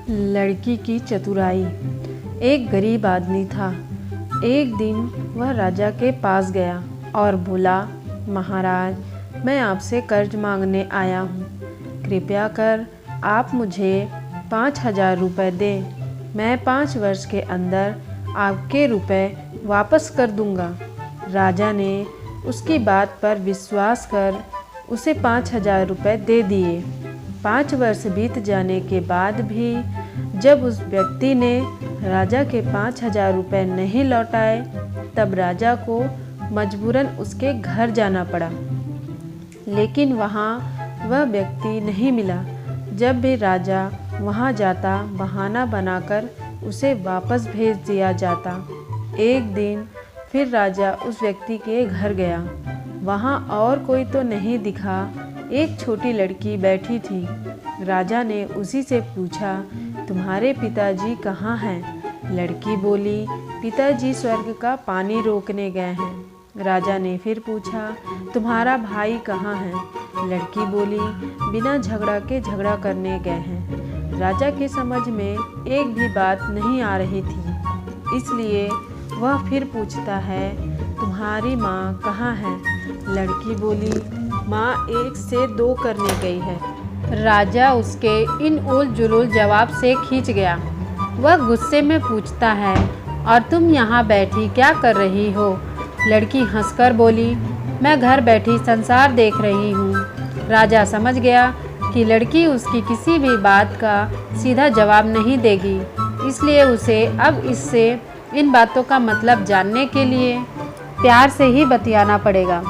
लड़की की चतुराई। एक गरीब आदमी था। एक दिन वह राजा के पास गया और बोला, महाराज, मैं आपसे कर्ज मांगने आया हूँ। कृपया कर आप मुझे 5,000 रुपये दें। मैं 5 वर्ष के अंदर आपके रुपए वापस कर दूंगा। राजा ने उसकी बात पर विश्वास कर उसे 5,000 रुपये दे दिए। 5 वर्ष बीत जाने के बाद भी जब उस व्यक्ति ने राजा के 5,000 रुपये नहीं लौटाए, तब राजा को मजबूरन उसके घर जाना पड़ा। लेकिन वहाँ वह व्यक्ति नहीं मिला। जब भी राजा वहाँ जाता, बहाना बनाकर उसे वापस भेज दिया जाता। एक दिन फिर राजा उस व्यक्ति के घर गया। वहाँ और कोई तो नहीं दिखा, एक छोटी लड़की बैठी थी। राजा ने उसी से पूछा, तुम्हारे पिताजी कहाँ हैं? लड़की बोली, पिताजी स्वर्ग का पानी रोकने गए हैं। राजा ने फिर पूछा, तुम्हारा भाई कहाँ है? लड़की बोली, बिना झगड़ा के झगड़ा करने गए हैं। राजा के समझ में एक भी बात नहीं आ रही थी, इसलिए वह फिर पूछता है, तुम्हारी माँ कहाँ है? लड़की बोली, माँ 1 से 2 करने गई है। राजा उसके इन उल जुलूल जवाब से खींच गया। वह गुस्से में पूछता है, और तुम यहाँ बैठी क्या कर रही हो? लड़की हंसकर बोली, मैं घर बैठी संसार देख रही हूँ। राजा समझ गया कि लड़की उसकी किसी भी बात का सीधा जवाब नहीं देगी, इसलिए उसे अब इससे इन बातों का मतलब जानने के लिए प्यार से ही बतियाना पड़ेगा।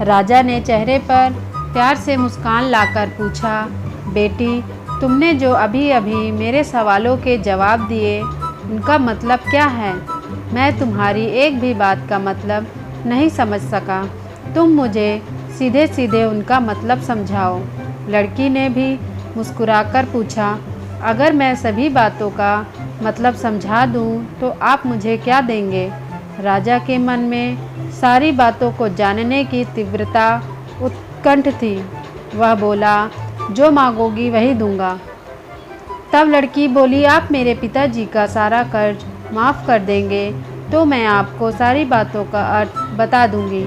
राजा ने चेहरे पर प्यार से मुस्कान लाकर पूछा, बेटी, तुमने जो अभी अभी मेरे सवालों के जवाब दिए, उनका मतलब क्या है? मैं तुम्हारी एक भी बात का मतलब नहीं समझ सका। तुम मुझे सीधे सीधे उनका मतलब समझाओ। लड़की ने भी मुस्कुराकर पूछा, अगर मैं सभी बातों का मतलब समझा दूं, तो आप मुझे क्या देंगे? राजा के मन में सारी बातों को जानने की तीव्रता उत्कंठ थी। वह बोला, जो मांगोगी वही दूंगा। तब लड़की बोली, आप मेरे पिताजी का सारा कर्ज माफ़ कर देंगे तो मैं आपको सारी बातों का अर्थ बता दूंगी।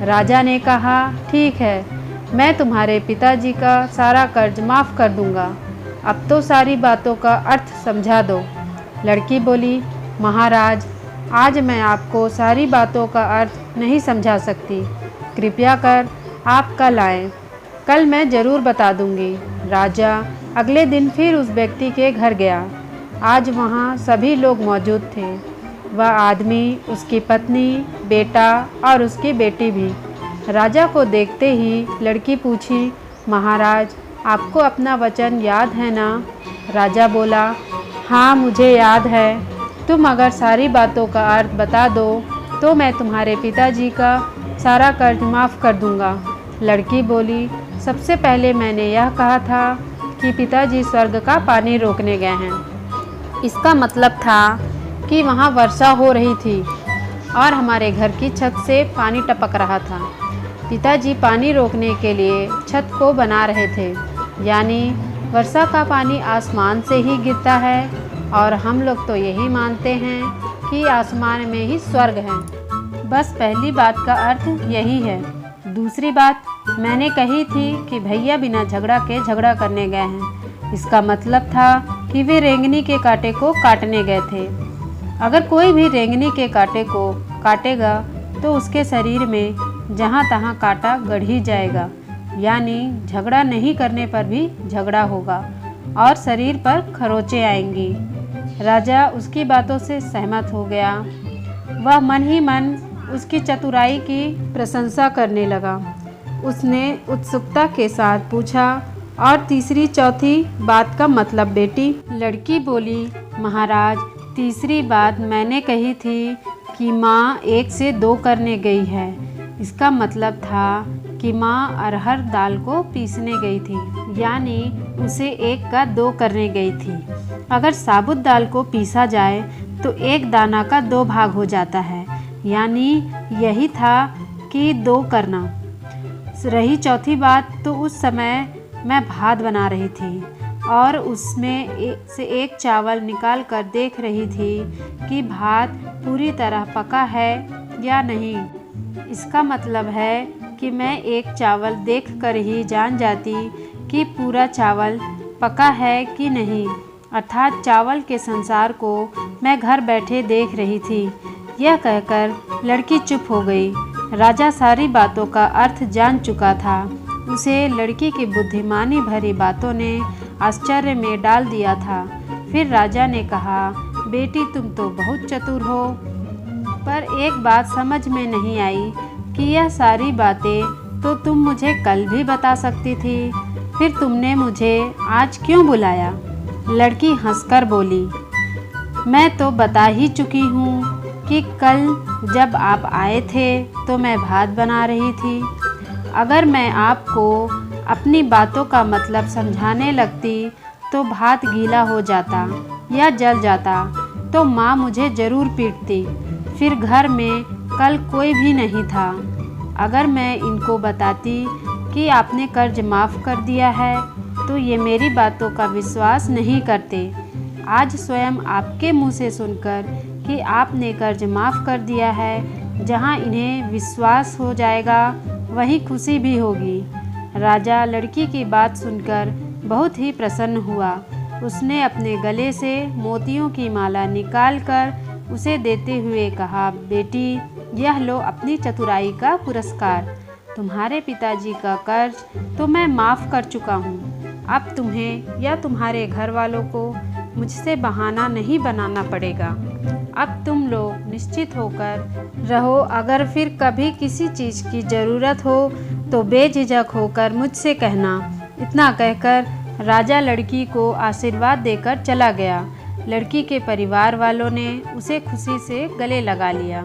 राजा ने कहा, ठीक है, मैं तुम्हारे पिताजी का सारा कर्ज माफ़ कर दूंगा। अब तो सारी बातों का अर्थ समझा दो। लड़की बोली, महाराज, आज मैं आपको सारी बातों का अर्थ नहीं समझा सकती। कृपया कर आप कल आएँ, कल मैं ज़रूर बता दूंगी। राजा अगले दिन फिर उस व्यक्ति के घर गया। आज वहाँ सभी लोग मौजूद थे। वह आदमी, उसकी पत्नी, बेटा और उसकी बेटी भी। राजा को देखते ही लड़की पूछी, महाराज, आपको अपना वचन याद है ना? राजा बोला, हाँ, मुझे याद है। तुम अगर सारी बातों का अर्थ बता दो तो मैं तुम्हारे पिताजी का सारा कर्ज माफ़ कर दूंगा। लड़की बोली, सबसे पहले मैंने यह कहा था कि पिताजी स्वर्ग का पानी रोकने गए हैं। इसका मतलब था कि वहाँ वर्षा हो रही थी और हमारे घर की छत से पानी टपक रहा था। पिताजी पानी रोकने के लिए छत को बना रहे थे, यानी वर्षा का पानी आसमान से ही गिरता है, और हम लोग तो यही मानते हैं कि आसमान में ही स्वर्ग है। बस पहली बात का अर्थ यही है। दूसरी बात मैंने कही थी कि भैया बिना झगड़ा के झगड़ा करने गए हैं। इसका मतलब था कि वे रेंगनी के कांटे को काटने गए थे। अगर कोई भी रेंगनी के कांटे को काटेगा तो उसके शरीर में जहाँ तहाँ कांटा गड़ ही जाएगा, यानी झगड़ा नहीं करने पर भी झगड़ा होगा और शरीर पर खरोंचें आएंगी। राजा उसकी बातों से सहमत हो गया। वह मन ही मन उसकी चतुराई की प्रशंसा करने लगा। उसने उत्सुकता के साथ पूछा, और तीसरी चौथी बात का मतलब बेटी? लड़की बोली, महाराज, तीसरी बात मैंने कही थी कि माँ 1 से 2 करने गई है। इसका मतलब था कि माँ अरहर दाल को पीसने गई थी, यानी उसे 1 का 2 करने गई थी। अगर साबुत दाल को पीसा जाए तो 1 दाना का 2 भाग हो जाता है, यानी यही था कि 2 करना। रही चौथी बात, तो उस समय मैं भात बना रही थी और उसमें से एक चावल निकाल कर देख रही थी कि भात पूरी तरह पका है या नहीं। इसका मतलब है कि मैं एक चावल देखकर ही जान जाती कि पूरा चावल पका है कि नहीं, अर्थात चावल के संसार को मैं घर बैठे देख रही थी। यह कहकर लड़की चुप हो गई। राजा सारी बातों का अर्थ जान चुका था। उसे लड़की की बुद्धिमानी भरी बातों ने आश्चर्य में डाल दिया था। फिर राजा ने कहा, बेटी तुम तो बहुत चतुर हो, पर एक बात समझ में नहीं आई कि यह सारी बातें तो तुम मुझे कल भी बता सकती थी, फिर तुमने मुझे आज क्यों बुलाया? लड़की हंसकर बोली, मैं तो बता ही चुकी हूँ कि कल जब आप आए थे तो मैं भात बना रही थी। अगर मैं आपको अपनी बातों का मतलब समझाने लगती तो भात गीला हो जाता या जल जाता तो माँ मुझे ज़रूर पीटती। फिर घर में कल कोई भी नहीं था। अगर मैं इनको बताती कि आपने कर्ज माफ़ कर दिया है तो ये मेरी बातों का विश्वास नहीं करते। आज स्वयं आपके मुंह से सुनकर कि आपने कर्ज माफ़ कर दिया है, जहां इन्हें विश्वास हो जाएगा वहीं खुशी भी होगी। राजा लड़की की बात सुनकर बहुत ही प्रसन्न हुआ। उसने अपने गले से मोतियों की माला निकालकर उसे देते हुए कहा, बेटी यह लो अपनी चतुराई का पुरस्कार। तुम्हारे पिताजी का कर्ज तो मैं माफ़ कर चुका हूँ। अब तुम्हें या तुम्हारे घर वालों को मुझसे बहाना नहीं बनाना पड़ेगा। अब तुम लोग निश्चित होकर रहो। अगर फिर कभी किसी चीज़ की ज़रूरत हो तो बेझिझक होकर मुझसे कहना। इतना कहकर राजा लड़की को आशीर्वाद देकर चला गया। लड़की के परिवार वालों ने उसे खुशी से गले लगा लिया।